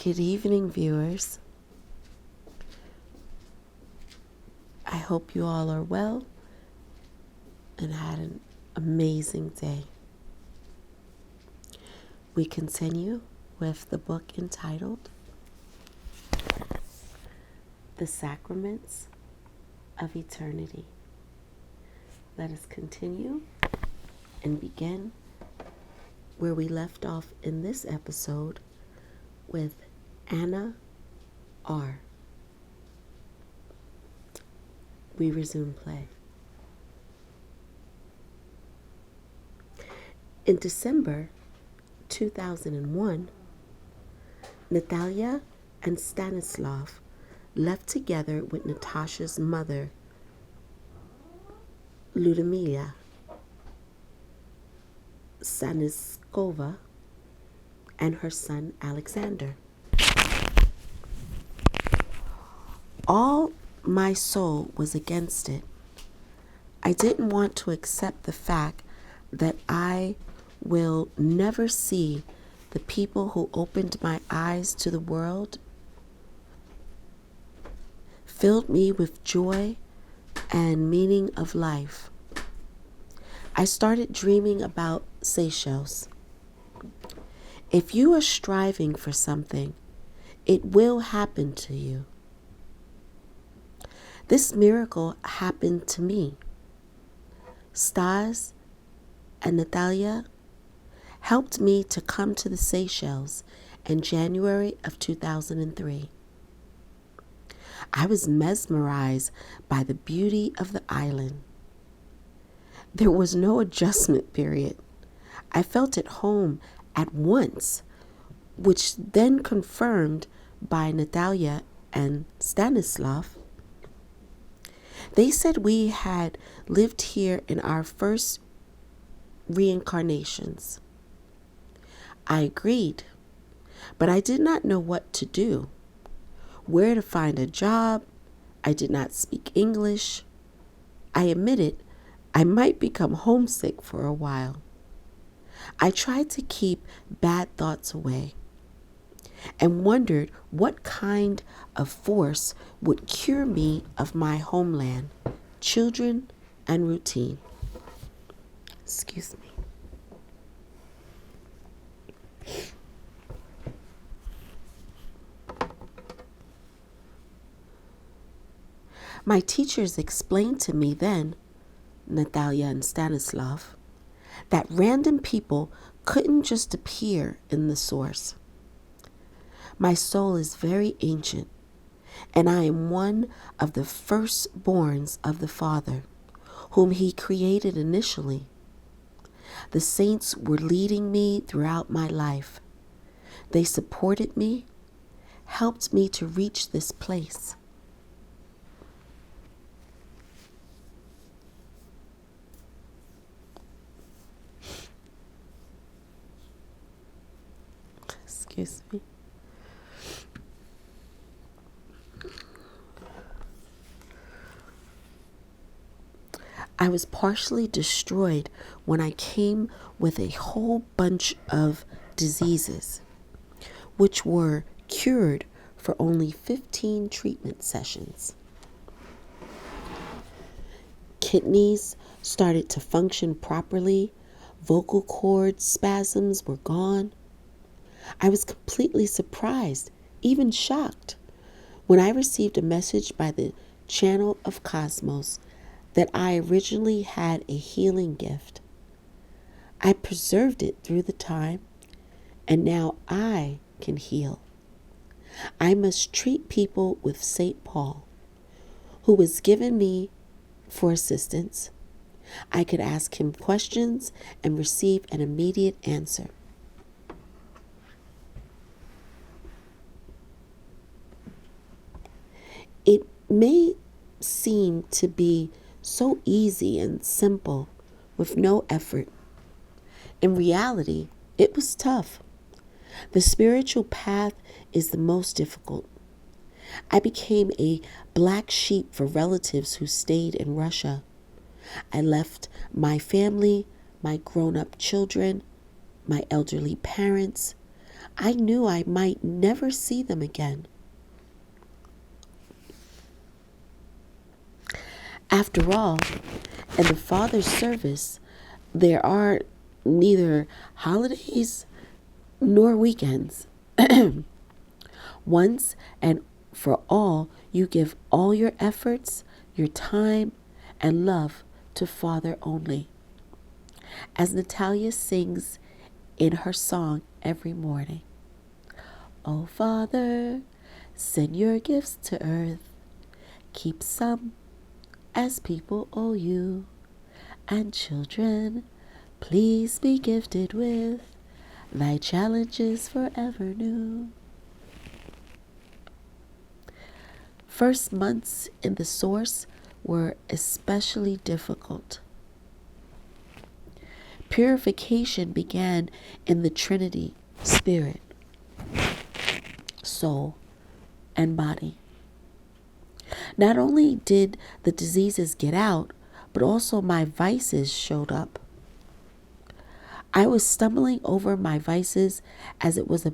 Good evening, viewers. I hope you all are well and had an amazing day. We continue with the book entitled The Sacraments of Eternity. Let us continue and begin where we left off in this episode with Anna R. We resume play. In December 2001, Natalia and Stanislav left together with Natasha's mother, Ludmila Staniskova, and her son Alexander. All my soul was against it. I didn't want to accept the fact that I will never see the people who opened my eyes to the world, filled me with joy and meaning of life. I started dreaming about Seychelles. If you are striving for something, it will happen to you. This miracle happened to me. Stas and Natalia helped me to come to the Seychelles in January of 2003. I was mesmerized by the beauty of the island. There was no adjustment period. I felt at home at once, which then confirmed by Natalia and Stanislav. They said we had lived here in our first reincarnations. I agreed, but I did not know what to do, where to find a job. I did not speak English. I admitted I might become homesick for a while. I tried to keep bad thoughts away and wondered what kind of force would cure me of my homeland, children, and routine. Excuse me. My teachers explained to me then, Natalia and Stanislav, that random people couldn't just appear in the source. My soul is very ancient, and I am one of the firstborns of the Father, whom He created initially. The saints were leading me throughout my life. They supported me, helped me to reach this place. Excuse me. I was partially destroyed when I came with a whole bunch of diseases, which were cured for only 15 treatment sessions. Kidneys started to function properly. Vocal cord spasms were gone. I was completely surprised, even shocked, when I received a message by the channel of Cosmos that I originally had a healing gift. I preserved it through the time, and now I can heal. I must treat people with St. Paul, who was given me for assistance. I could ask him questions and receive an immediate answer. It may seem to be so easy and simple with no effort. In reality, it was tough. The spiritual path is the most difficult. I became a black sheep for relatives who stayed in Russia. I left my family, my grown-up children, my elderly parents. I knew I might never see them again. After all, in the Father's service, there are neither holidays nor weekends. Once and for all, you give all your efforts, your time, and love to Father only. As Natalia sings in her song every morning, "Oh Father, send your gifts to earth, keep some as people owe you, and children, please be gifted with thy challenges forever new." First months in the source were especially difficult. Purification began in the Trinity, spirit, soul, and body. Not only did the diseases get out, but also my vices showed up. I was stumbling over my vices as it was a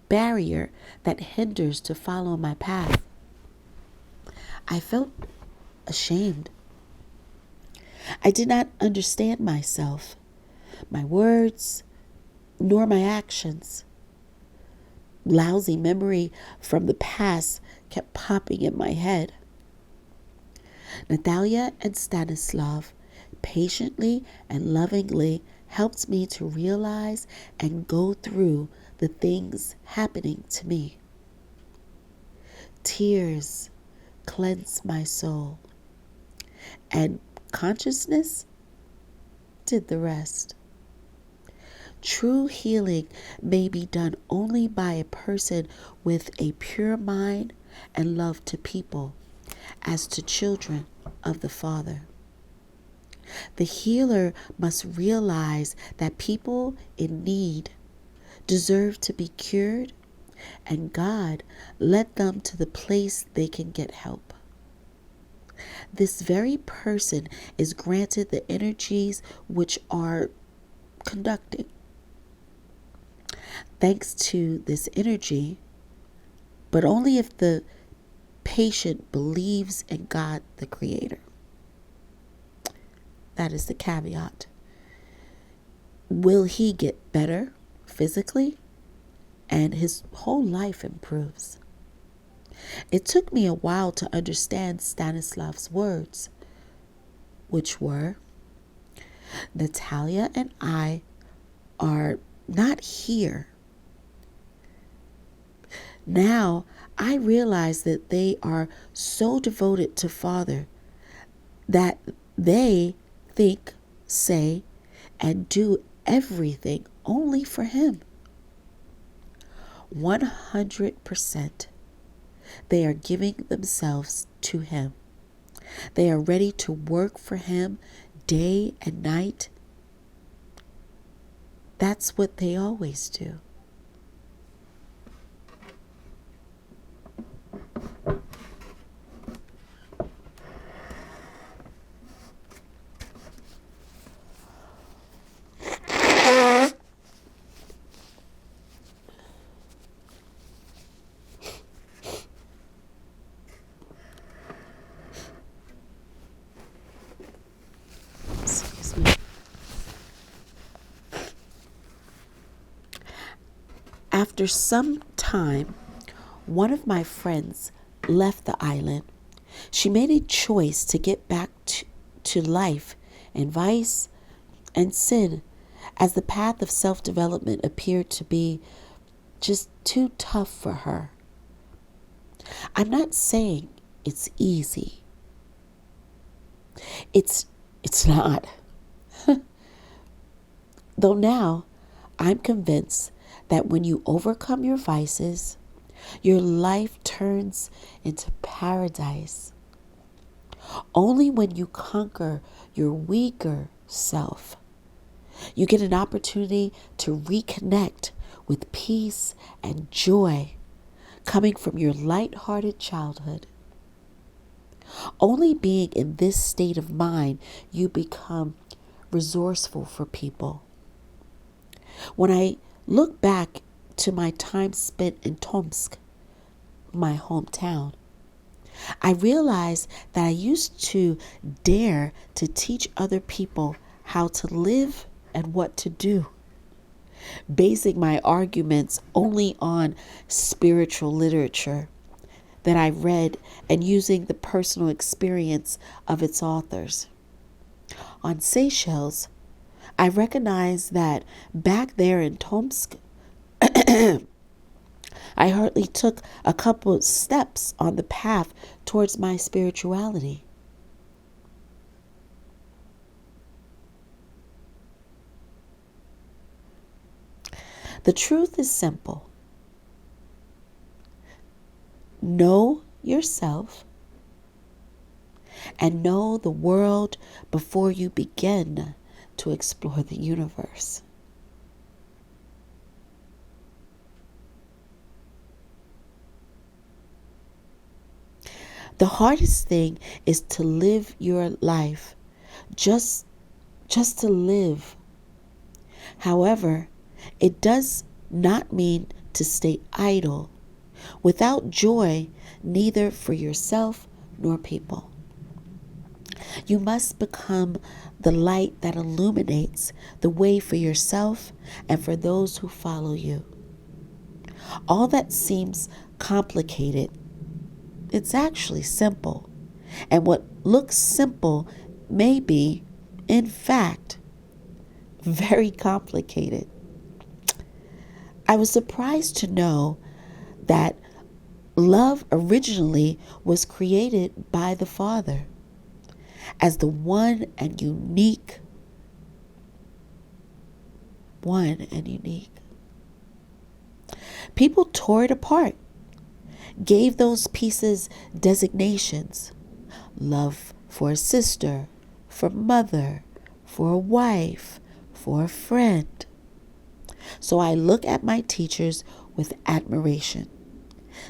barrier that hinders to follow my path. I felt ashamed. I did not understand myself, my words, nor my actions. Lousy memory from the past kept popping in my head. Natalia and Stanislav patiently and lovingly helped me to realize and go through the things happening to me. Tears cleansed my soul, and consciousness did the rest. True healing may be done only by a person with a pure mind and love to people, as to children of the Father. The healer must realize that people in need deserve to be cured, and God led them to the place they can get help. This very person is granted the energies which are conducting. Thanks to this energy, but only if the patient believes in God the Creator. That is the caveat. Will he get better physically? And his whole life improves. It took me a while to understand Stanislav's words, which were, Natalia and I are not here. Now I realize that they are so devoted to Father that they think, say, and do everything only for him. 100%. They are giving themselves to him. They are ready to work for him day and night. That's what they always do. Excuse me. After some time, one of my friends left the island. She made a choice to get back to life and vice and sin, as the path of self-development appeared to be just too tough for her. I'm not saying it's easy. It's not. Though now I'm convinced that when you overcome your vices, your life turns into paradise. Only when you conquer your weaker self, you get an opportunity to reconnect with peace and joy coming from your light-hearted childhood. Only being in this state of mind, you become resourceful for people. When I look back to my time spent in Tomsk, my hometown, I realized that I used to dare to teach other people how to live and what to do, basing my arguments only on spiritual literature that I read and using the personal experience of its authors. On Seychelles, I recognized that back there in Tomsk, I hardly took a couple of steps on the path towards my spirituality. The truth is simple. Know yourself and know the world before you begin to explore the universe. The hardest thing is to live your life, just to live. However, it does not mean to stay idle, without joy, neither for yourself nor people. You must become the light that illuminates the way for yourself and for those who follow you. All that seems complicated, it's actually simple. And what looks simple may be, in fact, very complicated. I was surprised to know that love originally was created by the Father as the one and unique. People tore it apart, gave those pieces designations: love for a sister, for mother, for a wife, for a friend. So I look at my teachers with admiration,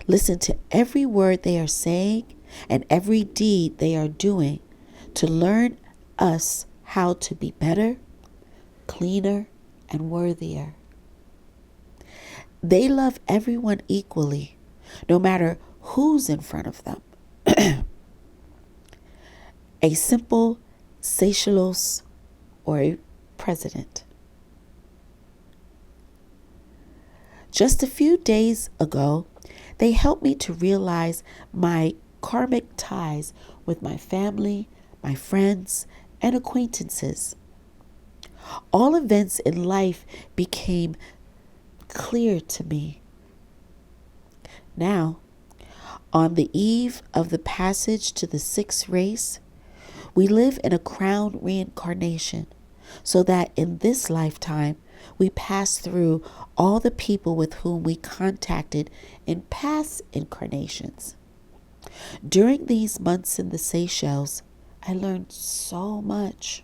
listen to every word they are saying and every deed they are doing to learn us how to be better, cleaner, and worthier. They love everyone equally, no matter who's in front of them. A simple Seychelles or a president. Just a few days ago, they helped me to realize my karmic ties with my family, my friends, and acquaintances. All events in life became clear to me. Now, on the eve of the passage to the sixth race, we live in a crown reincarnation, so that in this lifetime we pass through all the people with whom we contacted in past incarnations. During these months in the Seychelles, I learned so much.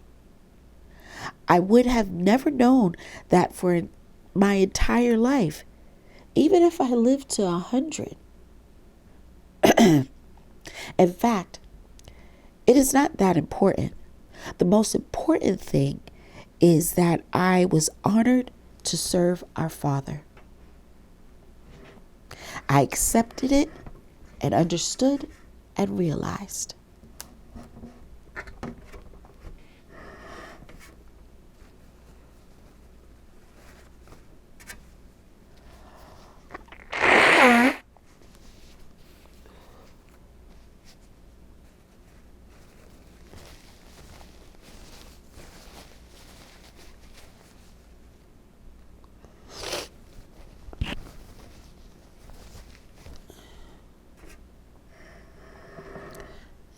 I would have never known that for my entire life, even if I lived to 100. In fact, it is not that important. The most important thing is that I was honored to serve our Father. I accepted it and understood and realized.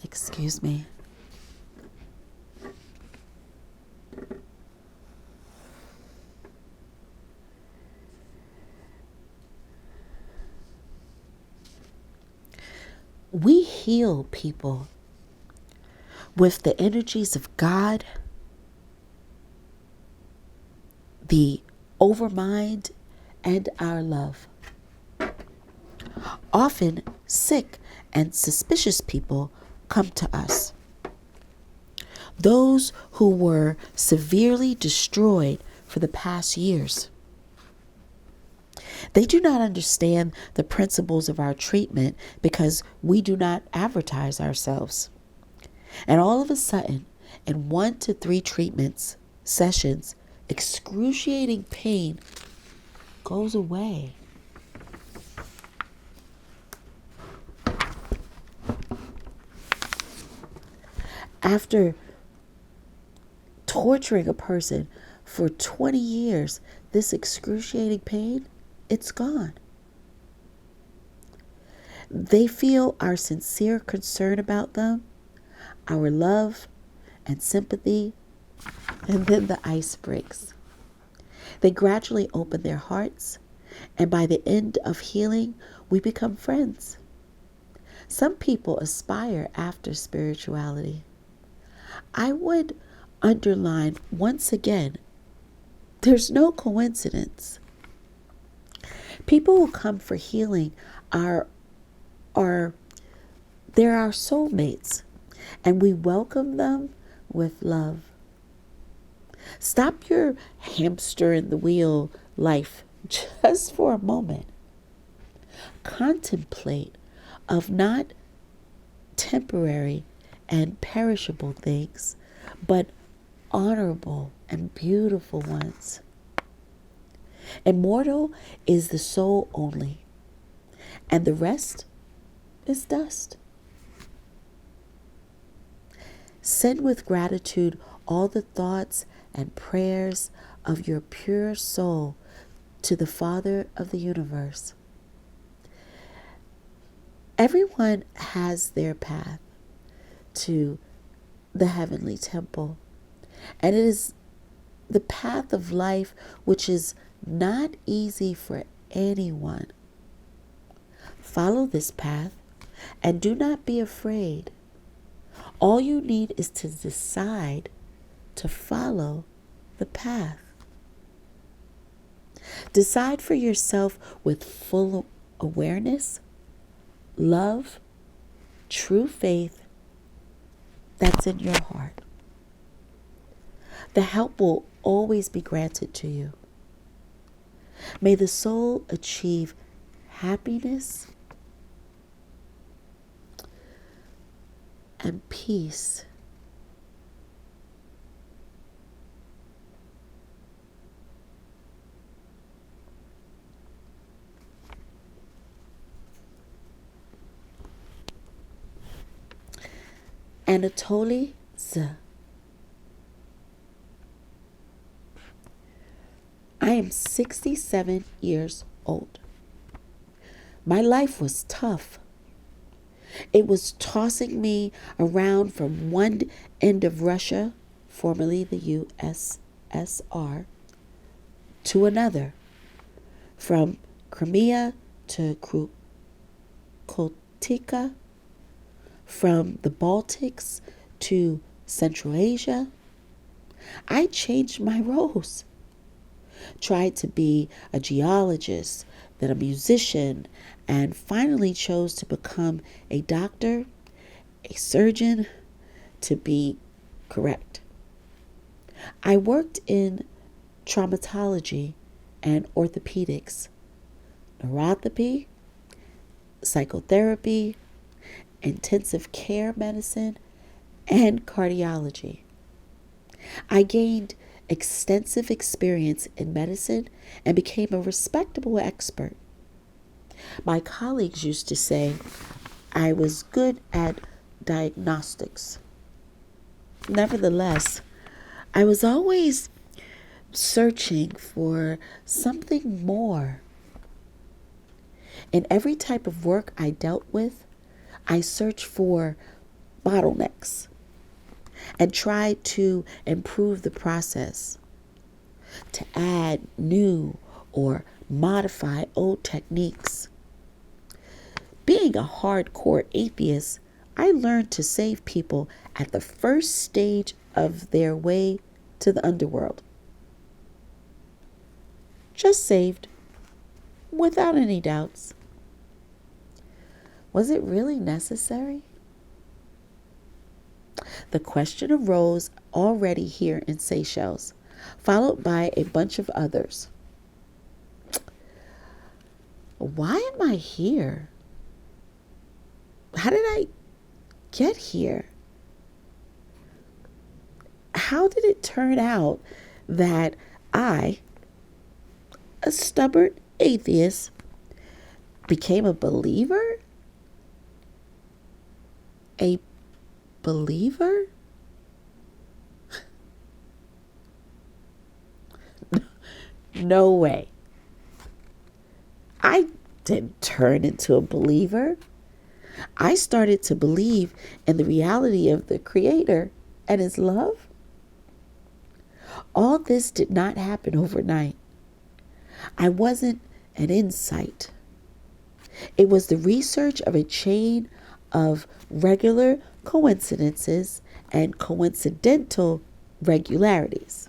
Excuse me. We heal people with the energies of God, the overmind, and our love. Often sick and suspicious people come to us. Those who were severely destroyed for the past years. They do not understand the principles of our treatment because we do not advertise ourselves. And all of a sudden, in 1 to 3 treatments sessions, excruciating pain goes away. After torturing a person for 20 years, this excruciating pain, it's gone. They feel our sincere concern about them, our love and sympathy, and then the ice breaks. They gradually open their hearts, and by the end of healing, we become friends. Some people aspire after spirituality. I would underline once again, there's no coincidence. People who come for healing they're our soulmates, and we welcome them with love. Stop your hamster in the wheel life just for a moment. Contemplate of not temporary and perishable things, but honorable and beautiful ones. Immortal is the soul only, and the rest is dust. Send with gratitude all the thoughts and prayers of your pure soul to the Father of the universe. Everyone has their path to the heavenly temple, and it is the path of life which is not easy for anyone. Follow this path and do not be afraid. All you need is to decide to follow the path. Decide for yourself with full awareness, love, true faith that's in your heart. The help will always be granted to you. May the soul achieve happiness and peace. Anatoliy Zh. I am 67 years old. My life was tough. It was tossing me around from one end of Russia, formerly the USSR, to another, from Crimea to Krukotika, from the Baltics to Central Asia. I changed my roles. Tried to be a geologist, then a musician, and finally chose to become a doctor, a surgeon, to be correct. I worked in traumatology and orthopedics, neuropathy, psychotherapy, intensive care medicine, and cardiology. I gained extensive experience in medicine and became a respectable expert. My colleagues used to say I was good at diagnostics. Nevertheless, I was always searching for something more. In every type of work I dealt with, I searched for bottlenecks and tried to improve the process, to add new or modify old techniques. Being a hardcore atheist, I learned to save people at the first stage of their way to the underworld. Just saved, without any doubts. Was it really necessary? The question arose already here in Seychelles, followed by a bunch of others. why am I here? How did I get here? How did it turn out that I, a stubborn atheist, became a believer? A believer? No way. I didn't turn into a believer. I started to believe in the reality of the Creator and His love. All this did not happen overnight. I wasn't an insight. It was the research of a chain of regular coincidences and coincidental regularities.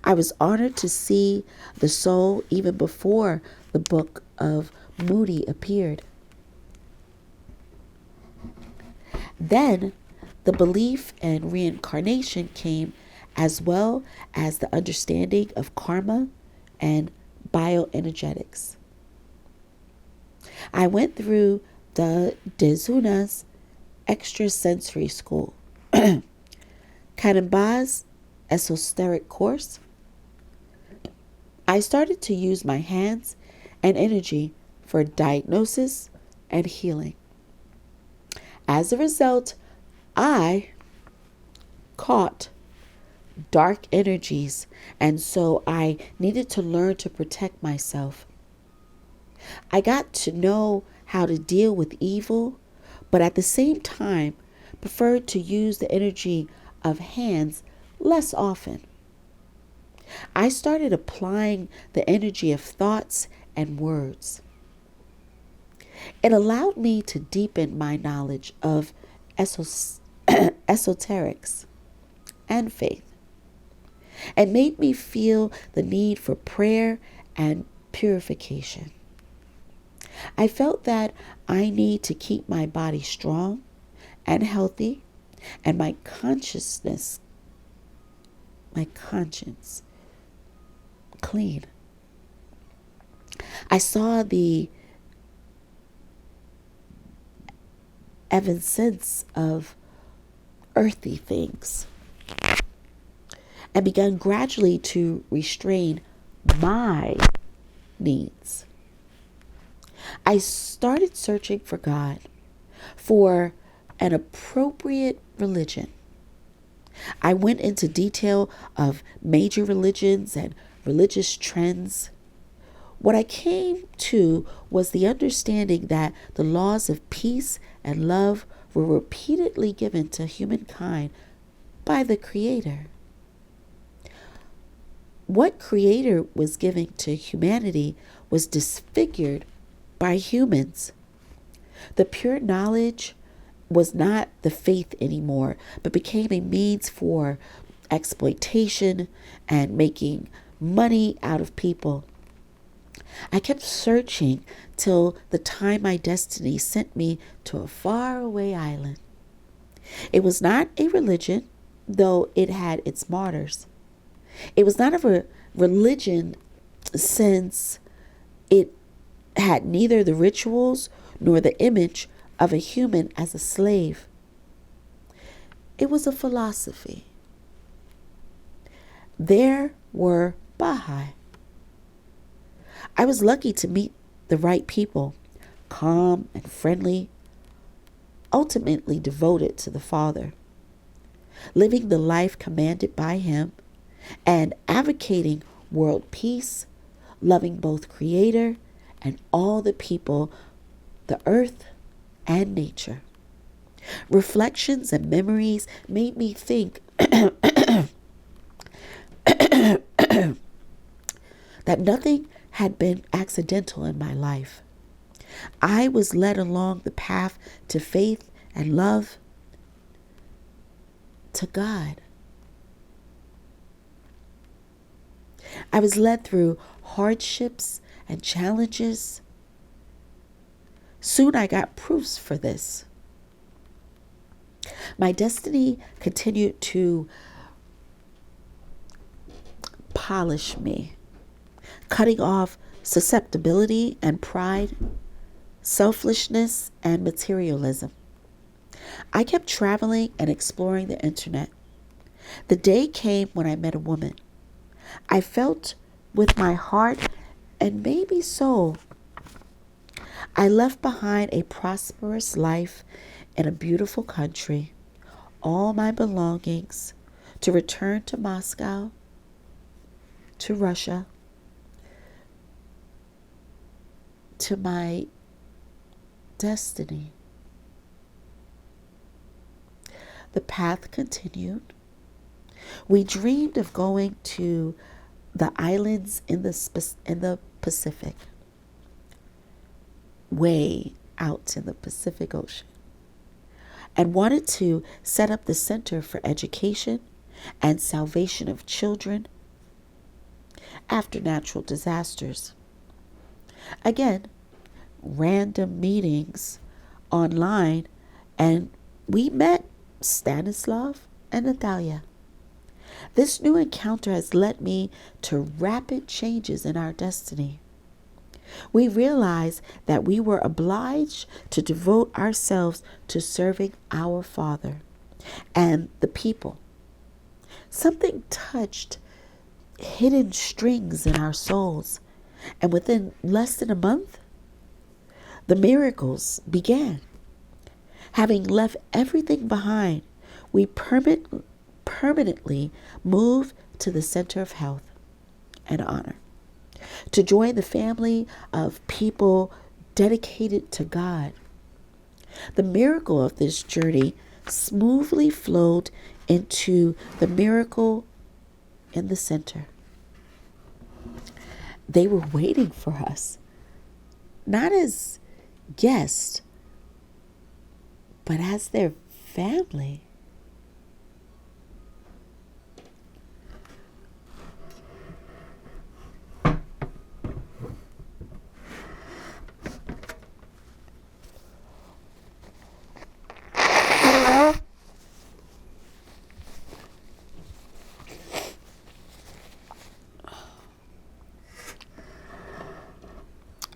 I was honored to see the soul even before the book of Moody appeared. Then the belief in reincarnation came, as well as the understanding of karma and bioenergetics. I went through the Dezuna's extrasensory school, Kanamba's esoteric course. I started to use my hands and energy for diagnosis and healing. As a result, I caught dark energies, and so I needed to learn to protect myself. I got to know how to deal with evil, but at the same time preferred to use the energy of hands less often. I started applying the energy of thoughts and words. It allowed me to deepen my knowledge of esoterics and faith, and made me feel the need for prayer and purification. I felt that I need to keep my body strong and healthy, and my conscience clean. I saw the evanescence of earthly things and began gradually to restrain my needs. I started searching for God, for an appropriate religion. I went into detail of major religions and religious trends. What I came to was the understanding that the laws of peace and love were repeatedly given to humankind by the Creator. What Creator was giving to humanity was disfigured by humans. The pure knowledge was not the faith anymore, but became a means for exploitation and making money out of people. I kept searching till the time my destiny sent me to a faraway island. It was not a religion, though it had its martyrs. It was not a religion since it had neither the rituals nor the image of a human as a slave. It was a philosophy. There were Baha'i. I was lucky to meet the right people, calm and friendly, ultimately devoted to the Father, living the life commanded by Him, and advocating world peace, loving both Creator and all the people, the earth and nature. Reflections and memories made me think that nothing had been accidental in my life. I was led along the path to faith and love, to God. I was led through hardships and challenges. Soon I got proofs for this. My destiny continued to polish me, cutting off susceptibility and pride, selfishness and materialism. I kept traveling and exploring the internet. The day came when I met a woman. I felt with my heart and maybe soul. I left behind a prosperous life in a beautiful country, all my belongings, to return to Moscow, to Russia, to my destiny. The path continued. We dreamed of going to the islands in the Pacific, way out in the Pacific Ocean, and wanted to set up the Center for Education and Salvation of Children after natural disasters. Again, random meetings online, and we met Stanislav and Natalia. This new encounter has led me to rapid changes in our destiny. We realized that we were obliged to devote ourselves to serving our Father and the people. Something touched hidden strings in our souls, and within less than a month, the miracles began. Having left everything behind, we permanently moved to the Center of Health and Honor to join the family of people dedicated to God. The miracle of this journey smoothly flowed into the miracle in the center. They were waiting for us, not as guests, but as their family.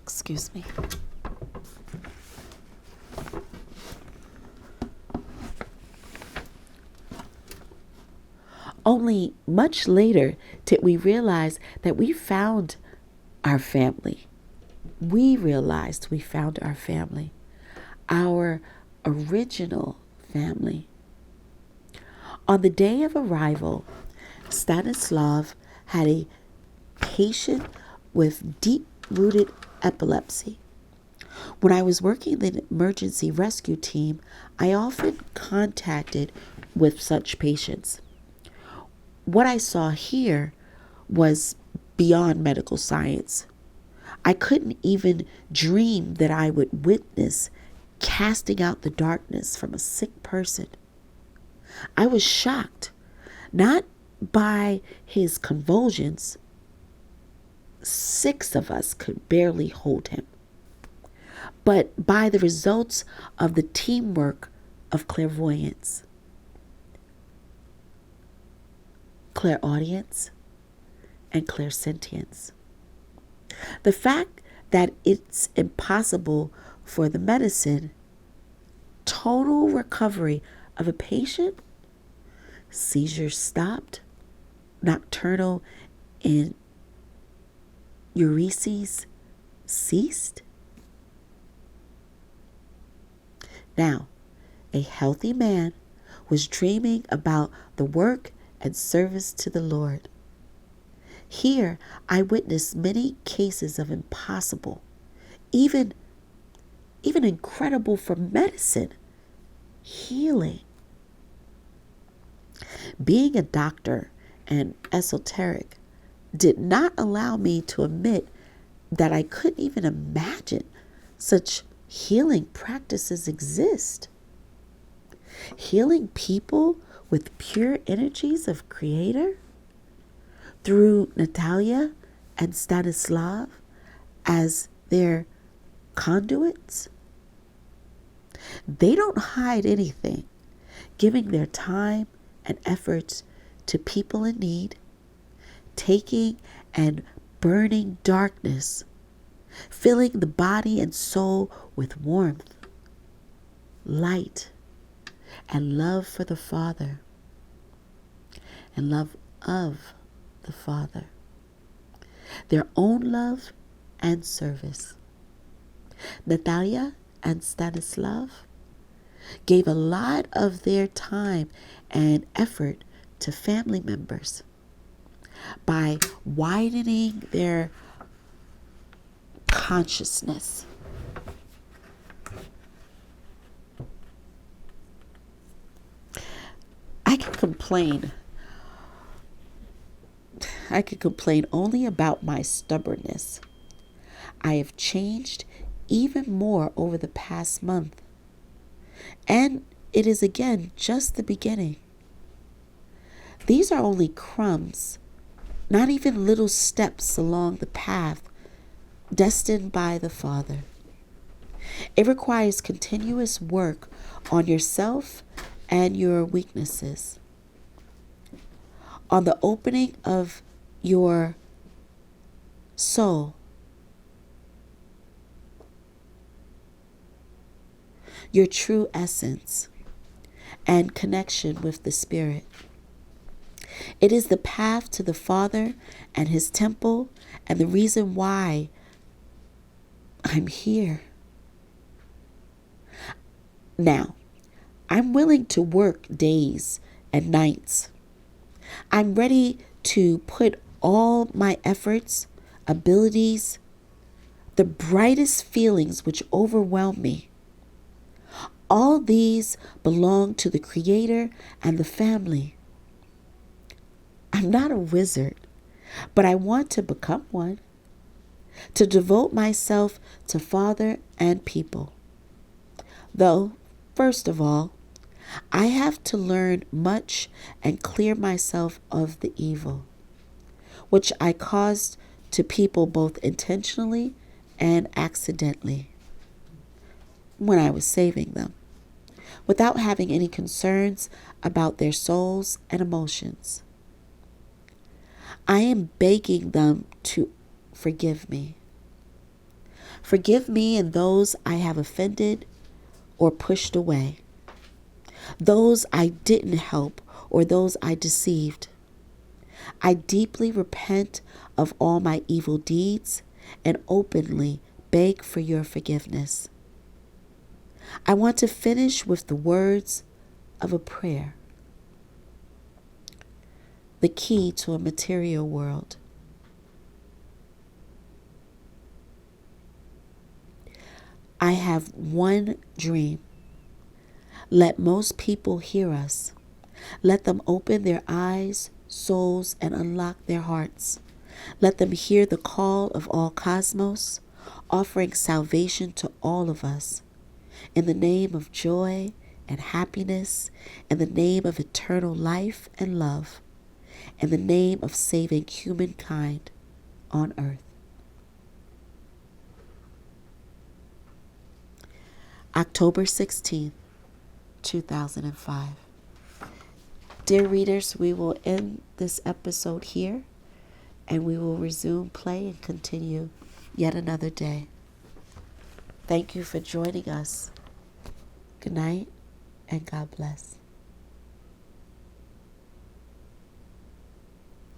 Excuse me. Only much later did we realize that we found our family. We realized we found our family, our original family. On the day of arrival, Stanislav had a patient with deep-rooted epilepsy. When I was working the emergency rescue team, I often contacted with such patients. What I saw here was beyond medical science. I couldn't even dream that I would witness casting out the darkness from a sick person. I was shocked, not by his convulsions. 6 of us could barely hold him, but by the results of the teamwork of clairvoyance, clairaudience, and clairsentience. The fact that it's impossible for the medicine, total recovery of a patient, seizures stopped, nocturnal enuresis ceased. Now, a healthy man was dreaming about the work and service to the Lord. Here, I witnessed many cases of impossible, even incredible for medicine, healing. Being a doctor and esoteric did not allow me to admit that I couldn't even imagine such healing practices exist. Healing people with pure energies of Creator through Natalia and Stanislav as their conduits. They don't hide anything, giving their time and efforts to people in need, taking and burning darkness filling the body and soul with warmth, light, and love for the Father, and love of the Father, their own love and service. Natalia and Stanislav gave a lot of their time and effort to family members by widening their consciousness. I could complain only about my stubbornness. I have changed even more over the past month. And it is again just the beginning. These are only crumbs, not even little steps along the path destined by the Father. It requires continuous work on yourself and your weaknesses, on the opening of your soul, your true essence, and connection with the Spirit. It is the path to the Father and His temple, and the reason why I'm here. Now, I'm willing to work days and nights. I'm ready to put all my efforts, abilities, the brightest feelings which overwhelm me. All these belong to the Creator and the family. I'm not a wizard, but I want to become one, to devote myself to Father and people. Though, first of all, I have to learn much and clear myself of the evil, which I caused to people both intentionally and accidentally when I was saving them, without having any concerns about their souls and emotions. I am begging them to forgive me. Forgive me and those I have offended or pushed away, those I didn't help or those I deceived. I deeply repent of all my evil deeds and openly beg for your forgiveness. I want to finish with the words of a prayer, the key to a material world. I have one dream. Let most people hear us. Let them open their eyes, souls, and unlock their hearts. Let them hear the call of all cosmos, offering salvation to all of us. In the name of joy and happiness, in the name of eternal life and love, in the name of saving humankind on earth. October 16th, 2005. Dear readers, we will end this episode here, and we will resume play and continue yet another day. Thank you for joining us. Good night, and God bless.